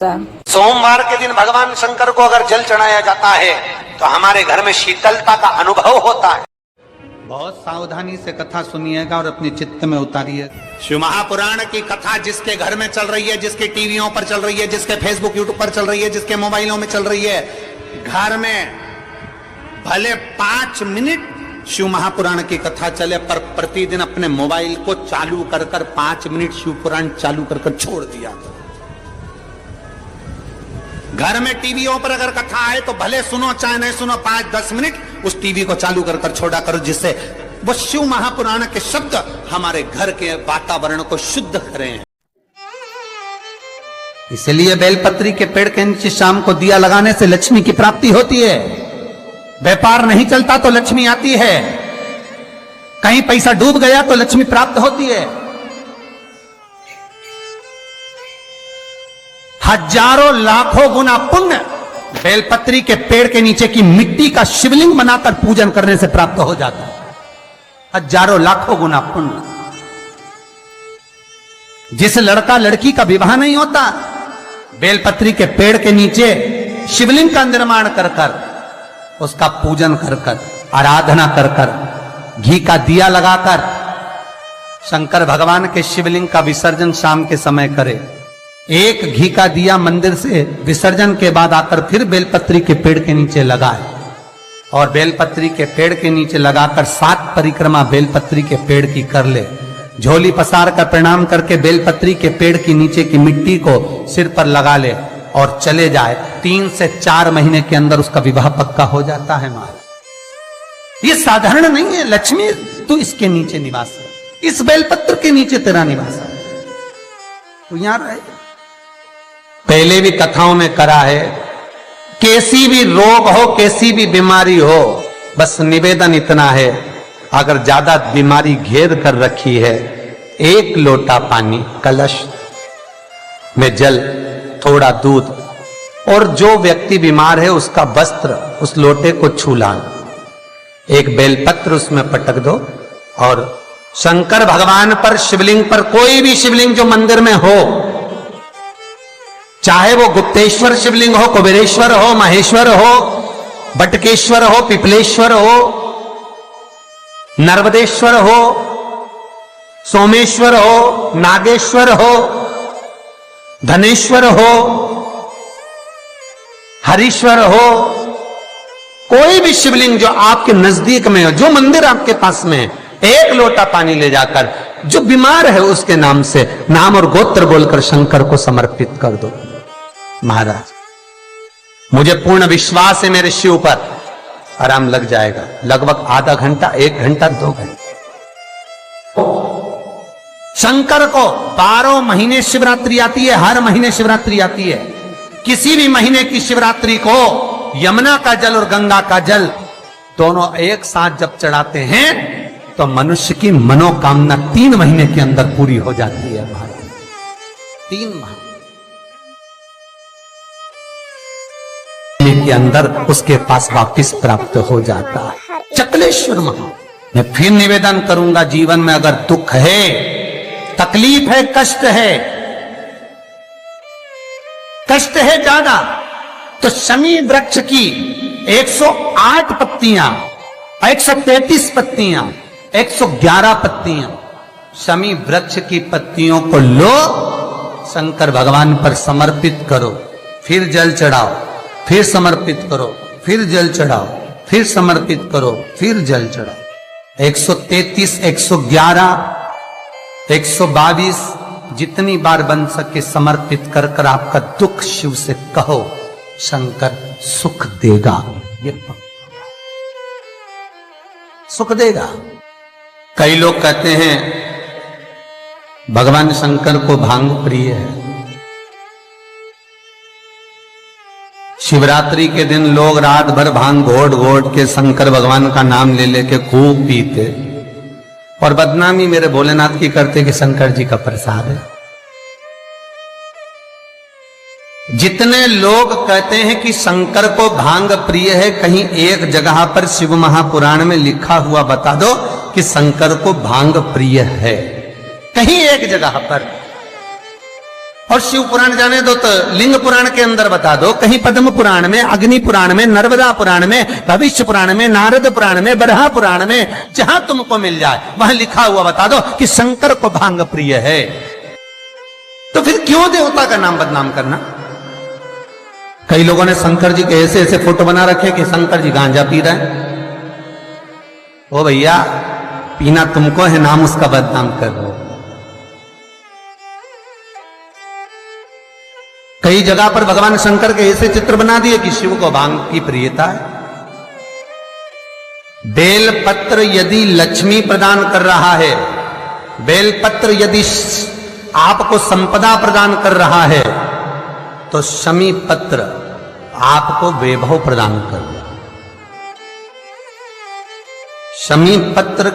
सोमवार के दिन भगवान शंकर को अगर जल चढ़ाया जाता है तो हमारे घर में शीतलता का अनुभव होता है। बहुत सावधानी से कथा सुनिएगा और अपने चित्त में उतारिए। शिव महापुराण की कथा जिसके घर में चल रही है, जिसके टीवियों पर चल रही है, जिसके फेसबुक यूट्यूब पर चल रही है, जिसके मोबाइलों में चल रही है, घर में भले 5 मिनट शिव महापुराण की कथा चले, पर प्रतिदिन अपने मोबाइल को चालू कर 5 मिनट शिव पुराण चालू कर छोड़ दिया। घर में टीवियों पर अगर कथा आए तो भले सुनो चाहे नहीं सुनो, 5-10 मिनट उस टीवी को चालू कर छोड़ा करो, जिससे वो शिव महापुराण के शब्द हमारे घर के वातावरण को शुद्ध करें। इसलिए बेलपत्री के पेड़ के नीचे शाम को दिया लगाने से लक्ष्मी की प्राप्ति होती है। व्यापार नहीं चलता तो लक्ष्मी आती है, कहीं पैसा डूब गया तो लक्ष्मी प्राप्त होती है। हजारों लाखों गुना पुण्य बेलपत्री के पेड़ के नीचे की मिट्टी का शिवलिंग बनाकर पूजन करने से प्राप्त हो जाता है। हजारों लाखों गुना पुण्य। जिस लड़का लड़की का विवाह नहीं होता, बेलपत्री के पेड़ के नीचे शिवलिंग का निर्माण कर उसका पूजन कर आराधना कर घी का दिया लगाकर शंकर भगवान के शिवलिंग का विसर्जन शाम के समय करे। एक घी का दिया मंदिर से विसर्जन के बाद आकर फिर बेलपत्री के पेड़ के नीचे लगाए और बेलपत्री के पेड़ के नीचे लगाकर 7 परिक्रमा बेलपत्री के पेड़ की कर ले। झोली पसार कर प्रणाम करके बेलपत्री के पेड़ के नीचे की मिट्टी को सिर पर लगा ले और चले जाए। 3 से 4 महीने के अंदर उसका विवाह पक्का हो जाता है। मां, ये साधारण नहीं है। लक्ष्मी तू इसके नीचे निवास है, इस बेलपत्र के नीचे तेरा निवास है, तू यहां रहे। पहले भी कथाओं में करा है, कैसी भी रोग हो, कैसी भी बीमारी हो, बस निवेदन इतना है, अगर ज्यादा बीमारी घेर कर रखी है, 1 लोटा पानी, कलश में जल, थोड़ा दूध, और जो व्यक्ति बीमार है उसका वस्त्र उस लोटे को छू लाना, एक बेलपत्र उसमें पटक दो और शंकर भगवान पर, शिवलिंग पर, कोई भी शिवलिंग जो मंदिर में हो, चाहे वो गुप्तेश्वर शिवलिंग हो, कुबेरेश्वर हो, महेश्वर हो, बटकेश्वर हो, पिपलेश्वर हो, नर्मदेश्वर हो, सोमेश्वर हो, नागेश्वर हो, धनेश्वर हो, हरीश्वर हो, कोई भी शिवलिंग जो आपके नजदीक में हो, जो मंदिर आपके पास में है, 1 लोटा पानी ले जाकर जो बीमार है उसके नाम से नाम और गोत्र बोलकर शंकर को समर्पित कर दो। महाराज, मुझे पूर्ण विश्वास है मेरे शिव पर, आराम लग जाएगा। लगभग आधा घंटा, 1 घंटा, 2 घंटे। शंकर को 12 महीने शिवरात्रि आती है, हर महीने शिवरात्रि आती है। किसी भी महीने की शिवरात्रि को यमुना का जल और गंगा का जल दोनों एक साथ जब चढ़ाते हैं तो मनुष्य की मनोकामना 3 महीने के अंदर पूरी हो जाती है। महाराज, 3 महीने के अंदर उसके पास वापिस प्राप्त हो जाता है। चकलेश्वर महा, मैं फिर निवेदन करूंगा, जीवन में अगर दुख है, तकलीफ है, कष्ट है ज्यादा, तो शमी वृक्ष की 108 पत्तियां, 133 पत्तियां, 111 पत्तियां, शमी वृक्ष की पत्तियों को लो, शंकर भगवान पर समर्पित करो, फिर जल चढ़ाओ, फिर समर्पित करो, फिर जल चढ़ाओ, फिर समर्पित करो, फिर जल चढ़ाओ। 133, 111, 122 जितनी बार बन सके समर्पित कर आपका दुख शिव से कहो, शंकर सुख देगा। ये सुख देगा। कई लोग कहते हैं भगवान शंकर को भांग प्रिय है। शिवरात्रि के दिन लोग रात भर भांग घोट के शंकर भगवान का नाम ले लेके खूब पीते और बदनामी मेरे भोलेनाथ की करते कि शंकर जी का प्रसाद है। जितने लोग कहते हैं कि शंकर को भांग प्रिय है, कहीं एक जगह पर शिव महापुराण में लिखा हुआ बता दो कि शंकर को भांग प्रिय है, कहीं एक जगह पर। और शिव पुराण जाने दो तो लिंग पुराण के अंदर बता दो, कहीं पद्म पुराण में, अग्नि पुराण में, नर्मदा पुराण में, भविष्य पुराण में, नारद पुराण में, बरहा पुराण में, जहां तुमको मिल जाए वहां लिखा हुआ बता दो कि शंकर को भांग प्रिय है। तो फिर क्यों देवता का नाम बदनाम करना? कई लोगों ने शंकर जी के ऐसे ऐसे फोटो बना रखे कि शंकर जी गांजा पी रहे हैं। ओ भैया, पीना तुमको है, नाम उसका बदनाम कर रहे हो। कई जगह पर भगवान शंकर के ऐसे चित्र बना दिए कि शिव को भांग की प्रियता है। बेलपत्र यदि लक्ष्मी प्रदान कर रहा है, बेलपत्र यदि आपको संपदा प्रदान कर रहा है, तो शमी पत्र आपको वैभव प्रदान कर रहा है। शमी पत्र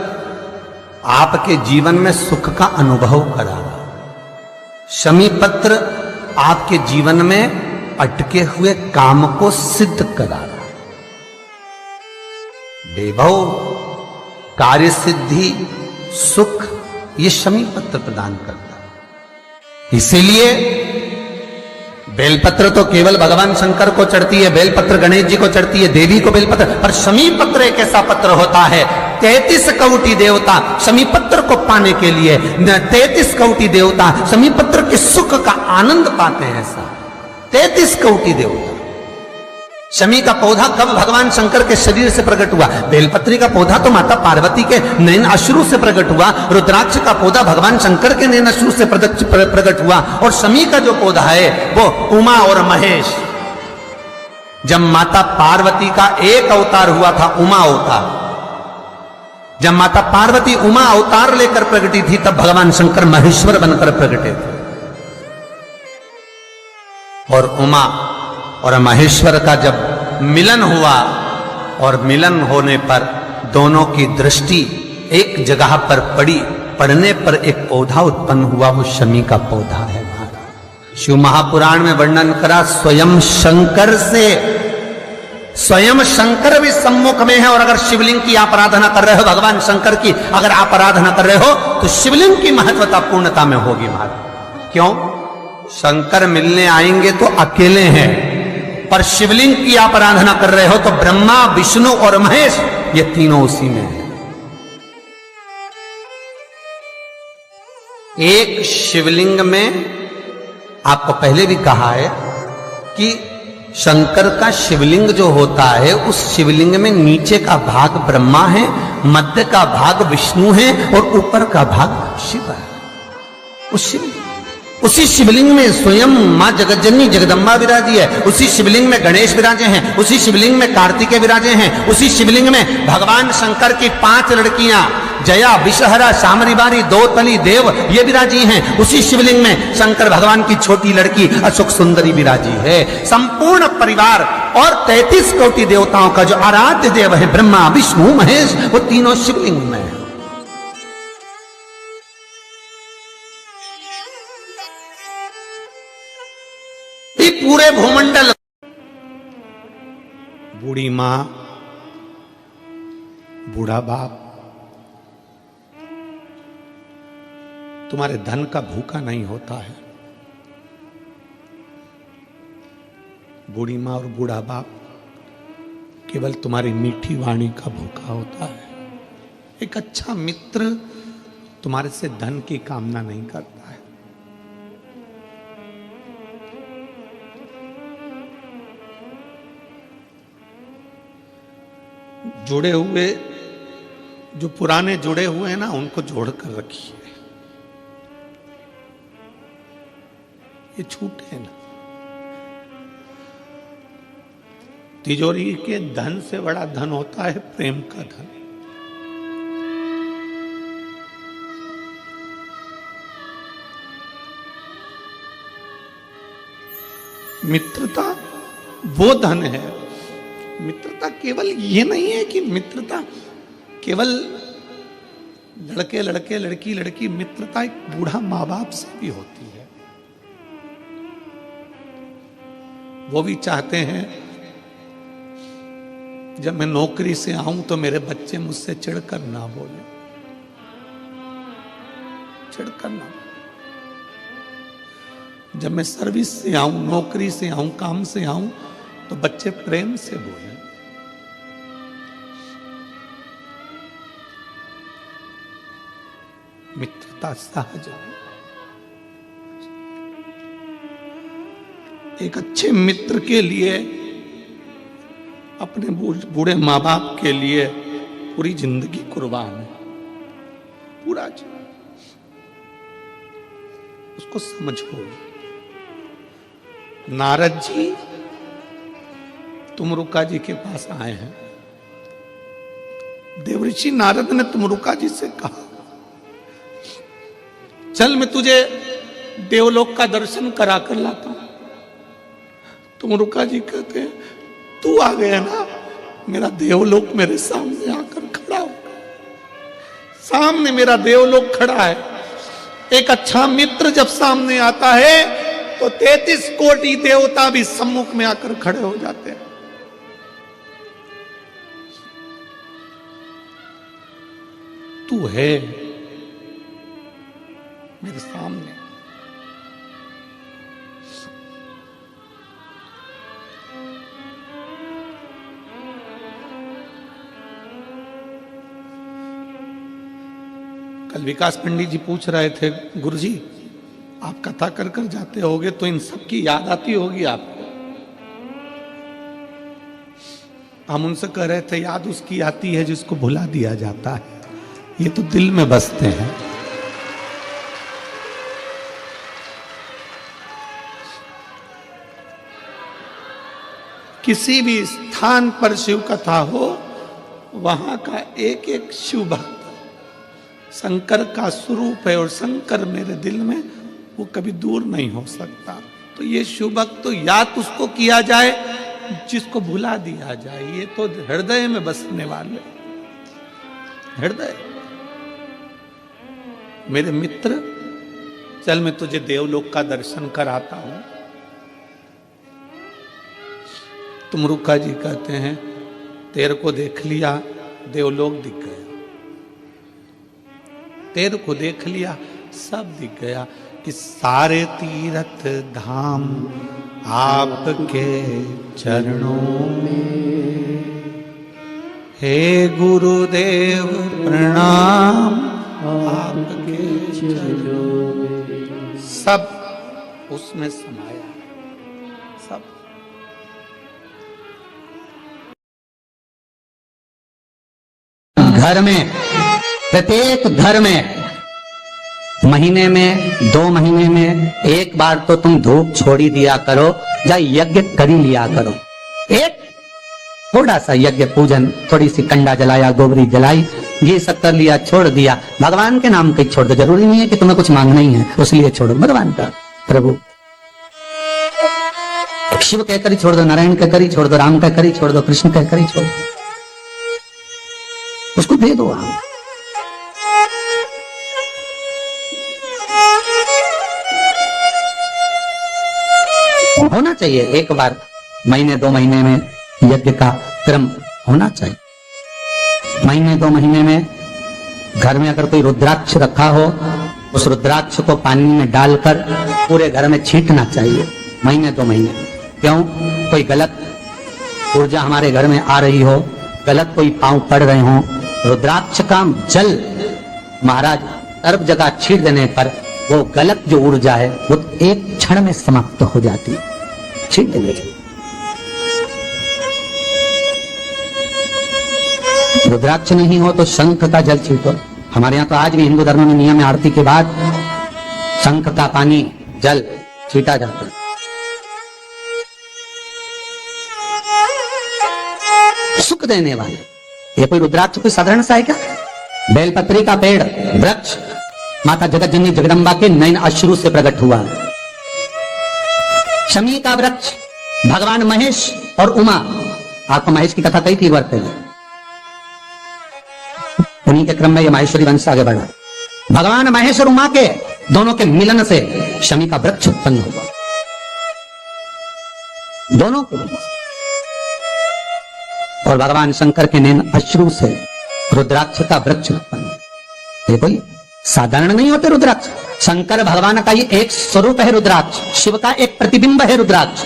आपके जीवन में सुख का अनुभव करा रहा है। शमी पत्र आपके जीवन में अटके हुए काम को सिद्ध करा रहा है। वैभव, कार्य सिद्धि, सुख, ये शमी पत्र प्रदान करता है। इसीलिए बेलपत्र तो केवल भगवान शंकर को चढ़ती है, बेलपत्र गणेश जी को चढ़ती है, देवी को बेलपत्र, पर शमी पत्र एक ऐसा पत्र होता है, 33 कोटि देवता शमी पत्र को पाने के लिए, 33 कोटि देवता शमी पत्र के सुख का आनंद पाते हैं। ऐसा 33 कोटि देवता। शमी का पौधा कब भगवान शंकर के शरीर से प्रकट हुआ? बेलपत्री का पौधा तो माता पार्वती के नैन अश्रु से प्रकट हुआ। रुद्राक्ष का पौधा भगवान शंकर के नैन अश्रु से प्रकट हुआ। और शमी का जो पौधा है वो उमा और महेश, जब माता पार्वती का एक अवतार हुआ था, उमा अवतार, जब माता पार्वती उमा अवतार लेकर प्रकटी थी, तब भगवान शंकर महेश्वर बनकर प्रकटे थे। और उमा और महेश्वर का जब मिलन हुआ, और मिलन होने पर दोनों की दृष्टि एक जगह पर पड़ी, पड़ने पर एक पौधा उत्पन्न हुआ, वो शमी का पौधा है। शिव महापुराण में वर्णन करा, स्वयं शंकर से, स्वयं शंकर भी सम्मुख में है। और अगर शिवलिंग की आप आराधना कर रहे हो, भगवान शंकर की अगर आप आराधना कर रहे हो, तो शिवलिंग की महत्वता पूर्णता में होगी महाराज। क्यों? शंकर मिलने आएंगे तो अकेले हैं, पर शिवलिंग की आप आराधना कर रहे हो तो ब्रह्मा, विष्णु और महेश, ये तीनों उसी में है। एक शिवलिंग में, आपको पहले भी कहा है कि शंकर का शिवलिंग जो होता है, उस शिवलिंग में नीचे का भाग ब्रह्मा है, मध्य का भाग विष्णु है और ऊपर का भाग शिव है। उसी शिवलिंग में स्वयं मां जगज्जननी जगदम्बा विराजी है, उसी शिवलिंग में गणेश विराजे हैं, उसी शिवलिंग में कार्तिकेय विराजे हैं, उसी शिवलिंग में भगवान शंकर की 5 लड़कियां जया, विषहरा, शामरीबारी, दो-तली, देव, ये विराजी हैं। उसी शिवलिंग में शंकर भगवान की छोटी लड़की अशोक सुंदरी विराजी है। संपूर्ण परिवार और 33 कोटि देवताओं का जो आराध्य देव है ब्रह्मा, विष्णु, महेश, वो तीनों शिवलिंग में है। पूरे भूमंडल, बूढ़ी मां, बूढ़ा बाप तुम्हारे धन का भूखा नहीं होता है। बूढ़ी मां और बूढ़ा बाप केवल तुम्हारी मीठी वाणी का भूखा होता है। एक अच्छा मित्र तुम्हारे से धन की कामना नहीं करता है। जुड़े हुए, जो पुराने जुड़े हुए हैं ना, उनको जोड़ कर रखिए, ये छूटे ना। तिजोरी के धन से बड़ा धन होता है प्रेम का धन। मित्रता वो धन है। मित्रता केवल ये नहीं है कि मित्रता केवल लड़के लड़के, लड़की लड़की, मित्रता एक बूढ़ा माँ बाप से भी होती है। वो भी चाहते हैं जब मैं नौकरी से आऊं तो मेरे बच्चे मुझसे चिढ़कर ना बोले, चिढ़कर ना। जब मैं सर्विस से आऊं, नौकरी से आऊं, काम से आऊं, तो बच्चे प्रेम से बोले। मित्रता सहज है। एक अच्छे मित्र के लिए, अपने बूढ़े माँ बाप के लिए पूरी जिंदगी कुर्बान है, पूरा जीवन। उसको समझो। नारद जी तुमरुका जी के पास आए हैं। देवऋषि नारद ने तुमरुका जी से कहा, चल मैं तुझे देवलोक का दर्शन करा कर लाता हूं। तुमरुका जी कहते हैं, तू आ गया ना, मेरा देवलोक मेरे सामने आकर खड़ा हो। सामने मेरा देवलोक खड़ा है। एक अच्छा मित्र जब सामने आता है तो 33 कोटि देवता भी सम्मुख में आकर खड़े हो जाते हैं। तू है मेरे सामने। कल विकास पंडित जी पूछ रहे थे, गुरुजी आप कथा कर कर जाते होगे तो इन सब की याद आती होगी आपको। हम उनसे कह रहे थे, याद उसकी आती है जिसको भुला दिया जाता है, ये तो दिल में बसते हैं। किसी भी स्थान पर शिव कथा हो, वहां का एक एक शिव भक्त शंकर का स्वरूप है, और शंकर मेरे दिल में वो कभी दूर नहीं हो सकता। तो ये शिव भक्त तो याद उसको किया जाए जिसको भुला दिया जाए, ये तो हृदय में बसने वाले। हृदय। मेरे मित्र, चल मैं तुझे देवलोक का दर्शन कराता हूं। तुमरुका जी कहते हैं, तेरे को देख लिया, देवलोक दिख गया। तेरे को देख लिया, सब दिख गया। कि सारे तीर्थ धाम आपके चरणों में, हे गुरुदेव प्रणाम आपके चरणों में। सब उसमें समाया, सब। घर में, प्रत्येक घर में महीने में, 2 महीने में एक बार तो तुम धूप छोड़ी दिया करो, या यज्ञ करी लिया करो। एक थोड़ा सा यज्ञ पूजन, थोड़ी सी कंडा जलाया, गोबरी जलाई, घी शक्कर लिया, छोड़ दिया। भगवान के नाम कहीं छोड़ दो। जरूरी नहीं है कि तुम्हें कुछ मांगना ही है, उसलिए छोड़ो भगवान का। प्रभु शिव कहकर ही छोड़ दो, नारायण कहकर ही छोड़ दो, राम कहकर ही छोड़ दो, कृष्ण कहकर ही छोड़ दो, उसको दे दो आप। होना चाहिए एक बार महीने 2 महीने में यज्ञ का क्रम होना चाहिए। महीने 2 महीने में घर में अगर कोई रुद्राक्ष रखा हो, उस रुद्राक्ष को पानी में डालकर पूरे घर में छींटना चाहिए महीने 2 महीने। क्यों? कोई गलत ऊर्जा हमारे घर में आ रही हो, गलत कोई पांव पड़ रहे हो, रुद्राक्ष का जल महाराज सर्व जगह छींट देने पर वो गलत जो ऊर्जा है वो एक क्षण में समाप्त हो जाती है। छींट देने रुद्राक्ष नहीं हो तो शंख का जल छींटो। हमारे यहाँ तो आज भी हिंदू धर्म में नियम है, आरती के बाद शंख का पानी जल छींटा जाता है। सुख देने वाले। ये कोई रुद्राक्ष कोई साधारण सा है क्या? बेलपत्री का पेड़, वृक्ष माता जगत जननी जगदम्बा के नयन अश्रु से प्रकट हुआ। शमी का वृक्ष भगवान महेश और उमा, आपको महेश की कथा कही थी बार पहले, उन्हीं के क्रम में ये माहेश्वरी वंश आगे बढ़ा। भगवान महेश और उमा के दोनों के मिलन से शमी का वृक्ष उत्पन्न हुआ, दोनों के मिलन से। और भगवान शंकर के नयन अश्रु से रुद्राक्ष का वृक्ष उत्पन्न। ये कोई साधारण नहीं होते रुद्राक्ष। शंकर भगवान का ये एक स्वरूप है रुद्राक्ष, शिव का एक प्रतिबिंब है रुद्राक्ष,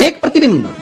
एक प्रतिबिंब।